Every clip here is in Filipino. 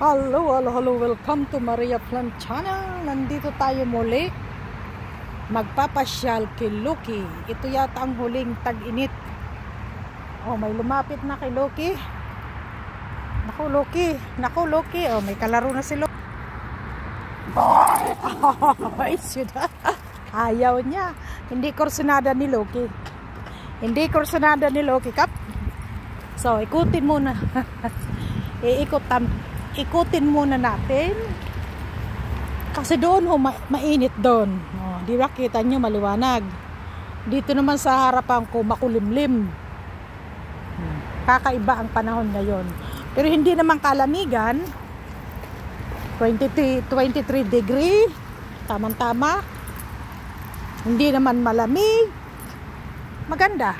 Hello, welcome to Maria Plant Channel. Nandito tayo muli. Magpapasyal kay Loki. Ito yata ang huling tag-init. Oh, may lumapit na kay Loki. Naku Loki. Oh, may kalaro na si Loki. Ay, suda. Ayaw niya. Hindi kursunada ni Loki. Kap. So, ikutin muna. Ikutin muna natin kasi doon mainit doon. Oh, di ba kita nyo maliwanag. Dito naman sa harapan ko makulimlim. Kakaiba ang panahon ngayon, pero hindi naman kalamigan. 23 degree, tamang-tama. Hindi naman malamig, maganda.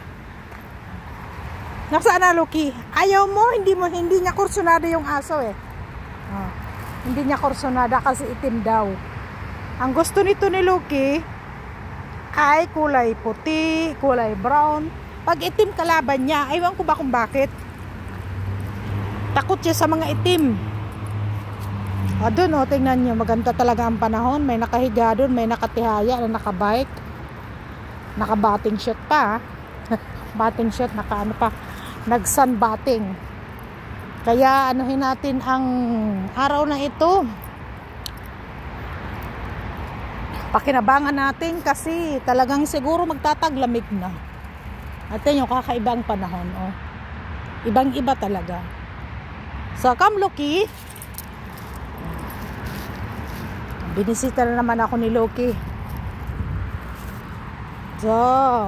Nasaan na Loki? Ayaw mo, hindi niya kursunada yung aso eh. Oh, hindi niya kursunada kasi itim daw. Ang gusto nito ni Loki ay kulay puti, kulay brown. Pag itim kalaban niya, aywan ko ba kung bakit. Takot siya sa mga itim. Doon oh, tingnan niyo, maganda talaga ang panahon. May nakahiga doon, may nakatihaya na nakabike. Nakabating shot pa. Bating shot, nakaano pa. Nag-sunbathing. Kaya anuhin natin ang araw na ito. Pakinabangan natin kasi talagang siguro magtataglamig na. At yung kakaibang panahon. Oh. Ibang-iba talaga. So, come Loki. Binisita na naman ako ni Loki. So,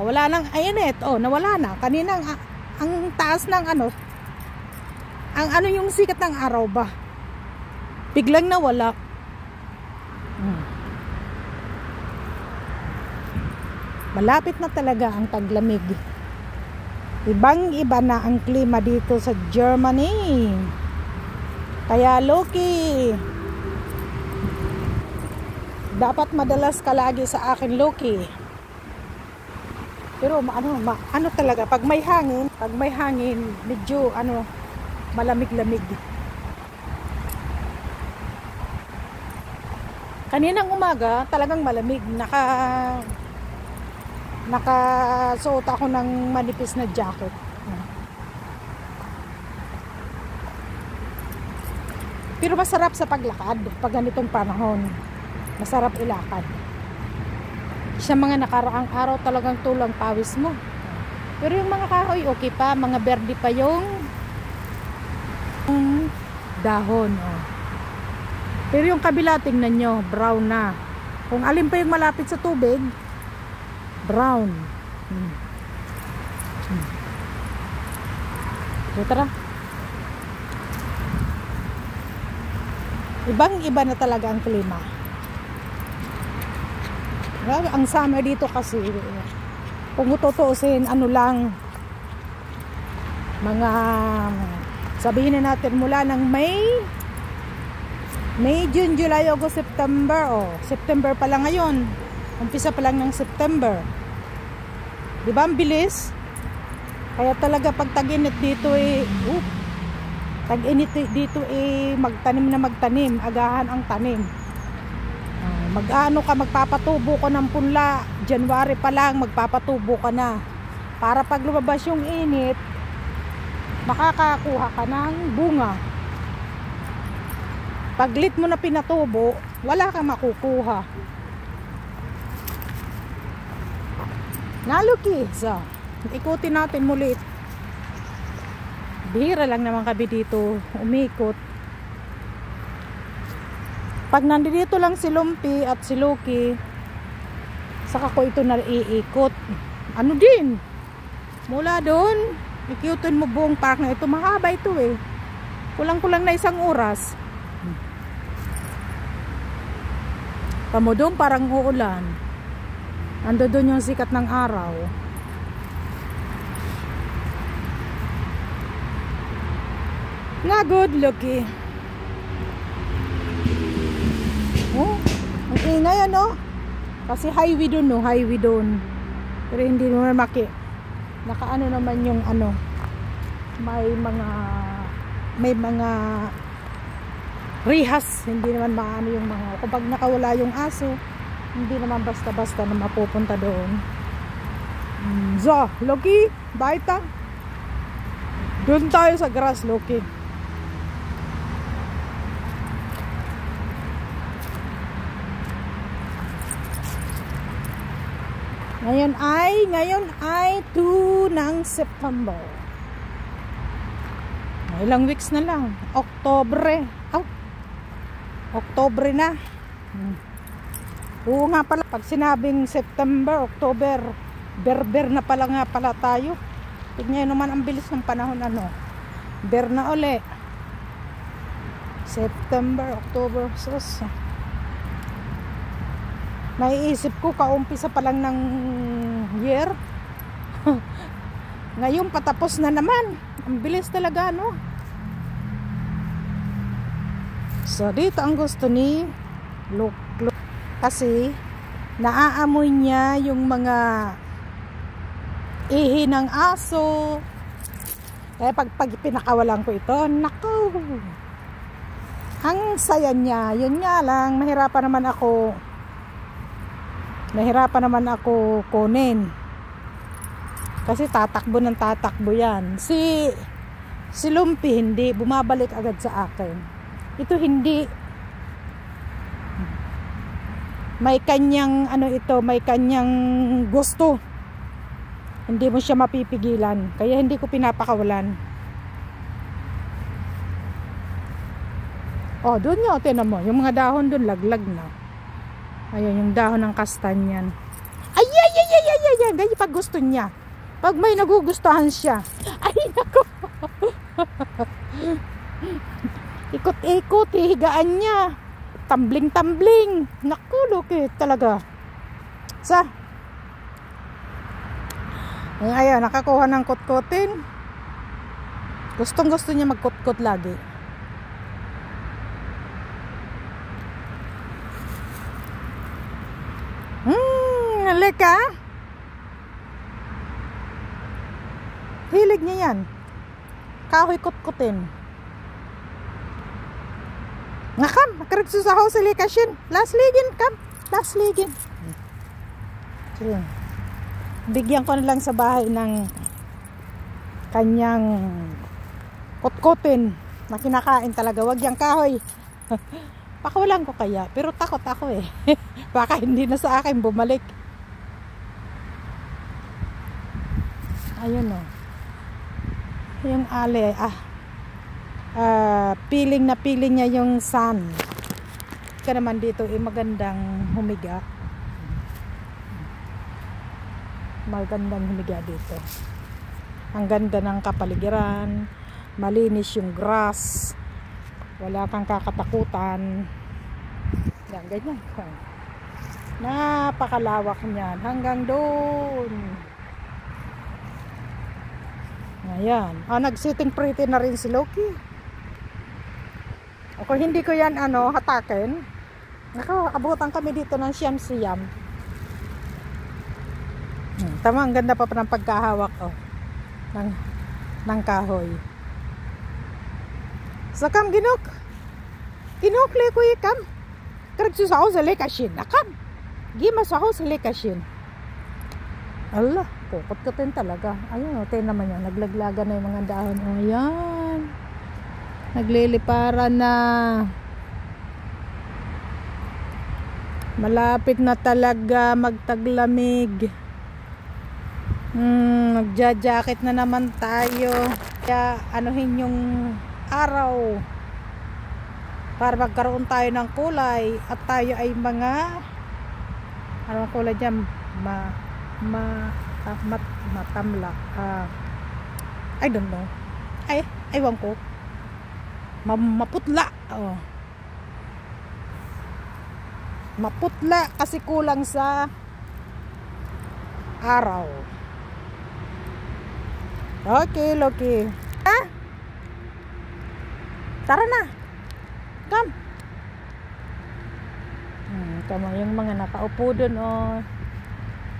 wala nang, ayan eh. Oh, nawala na. Kaninang, ang taas ng yung sikat ng araw ba? Biglang nawala. Malapit na talaga ang taglamig. Ibang-iba na ang klima dito sa Germany. Kaya Loki, dapat madalas ka lagi sa akin Loki. Pero ano talaga, pag may hangin, medyo malamig-lamig. Kaninang umaga, talagang malamig. Nakasuot ako ng manipis na jacket. Pero masarap sa paglakad pag ganitong panahon. Masarap ilakad. Sa mga nakaraang araw talagang tulang pawis mo. Pero yung mga kahoy okay pa, mga berde pa yung dahon. Oh. Pero yung kabila tingnan nyo, brown na. Kung alin pa yung malapit sa tubig, brown. So, tara. Ibang-iba na talaga ang klima. Ang summer dito kasi kung tutuusin mga sabihin na natin mula ng May, June, July, August, September. September pa lang ngayon. Umpisa pa lang ng September. Di ba ang bilis? Kaya talaga pag tag-init dito magtanim, agahan ang tanim. Magpapatubo ko ng punla. January pa lang magpapatubo ka na. Para pag lumabas yung init, makakakuha ka ng bunga. Paglit mo na pinatubo, wala kang makukuha. Naluki. So, ikutin natin muli. Bihira lang naman kami dito umikot. Pag nandito lang si Lumpy at si Loki, saka ko ito na iikot. Ano din? Mula doon, ikutin mo buong park na ito. Mahaba ito eh. Kulang-kulang na 1 oras. Tamo doon parang uulan. Ando doon yung sikat ng araw. Na good, Loki. Oh, ang ingay kasi highway doon. Pero hindi naman nakaano naman yung may mga rehas, hindi naman maano yung mga, kapag nakawala yung aso, hindi naman basta-basta na mapupunta doon. So, Loki, baita. Doon tayo sa grass, Loki. Ngayon ay 2 ng September. Ilang weeks na lang. Oktobre. Oktobre na. Oo nga pala. Pag sinabing September, October, berber na pala nga pala tayo. Tignan naman ang bilis ng panahon, ano. Ber na uli. September, October, sus. Naiisip ko, kaumpisa pa lang ng year. Ngayon, patapos na naman. Ang bilis talaga, no? So, dito ang gusto ni Luke. Kasi, naaamoy niya yung mga ihi ng aso. Kaya pag pinakawalan ko ito, nako! Ang saya niya. Yun nga lang, mahirapan naman ako kunin. Kasi tatakbo ng tatakbo yan. Si Lumpy hindi, bumabalik agad sa akin. Ito hindi. May kanyang may kanyang gusto. Hindi mo siya mapipigilan. Kaya hindi ko pinapakawalan. Oh, doon nyo, tinan mo. Yung mga dahon doon, laglag na. Ayun, yung dahon ng kastanyan. Ay! Ganyan pag gusto niya. Pag may nagugustuhan siya. Ay, nako. Ikot-ikot, higaan niya. Tumbling. Naku, Loki, talaga. Ayun, nakakuha ng kutkutin. Gustong-gusto niya magkutkut lagi. Halika. Hilig niya yan. Kahoy kutkutin. Nakam, makaragso sa house likasyon. Last ligin, kam. Last ligin. So, bigyan ko na lang sa bahay ng kanyang kutkutin na kinakain talaga. Wag yang kahoy. Pakawalan ko kaya, pero takot ako eh. Baka hindi na sa akin bumalik. Ayun o. Yung ale, piling na piling niya yung sun. Kaya naman dito magandang humiga. Magandang humiga dito. Ang ganda ng kapaligiran. Malinis yung grass. Wala kang kakatakutan. Yan, ganyan. Napakalawak niyan. Hanggang doon. Ayan. Nag-sitting pretty na rin si Loki. O kung hindi ko yan hatakin. Abutan kami dito ng siyam-siyam. Tama, ang ganda pa ng pagkahawak ng kahoy. So kam kinukli ko ikam. Karagso sa ako sa lekasyin. Nakam. Gima sa ako sa lekasyin. Allah, kukot-kutin talaga. Ayun, tayo naman yan. Naglaglaga na yung mga dahon. Ayan. Nagliliparan na. Malapit na talaga magtaglamig. Magja-jacket na naman tayo. Kaya anuhin yung araw para magkaroon tayo ng kulay at tayo ay mga anong kulay dyan, matamla, I don't know, aywan ko, maputla, maputla kasi kulang sa araw. Okay, Loki, tara na. Come. Tama yung mga nakaupo doon,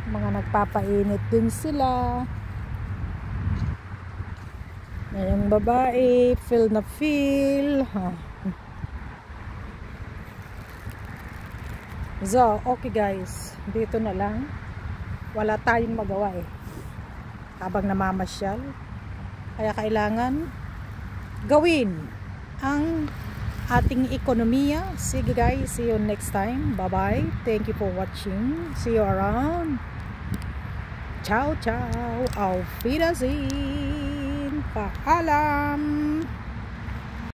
mga nagpapainit din sila. Yung babae, feel na feel. So, okay guys, dito na lang. Wala tayong magawa eh habang namamasyal. Kaya kailangan gawin ang ating ekonomiya. Sige guys, see you next time. Bye bye. Thank you for watching. See you around. Ciao ciao. Auf Wiedersehen. Paalam.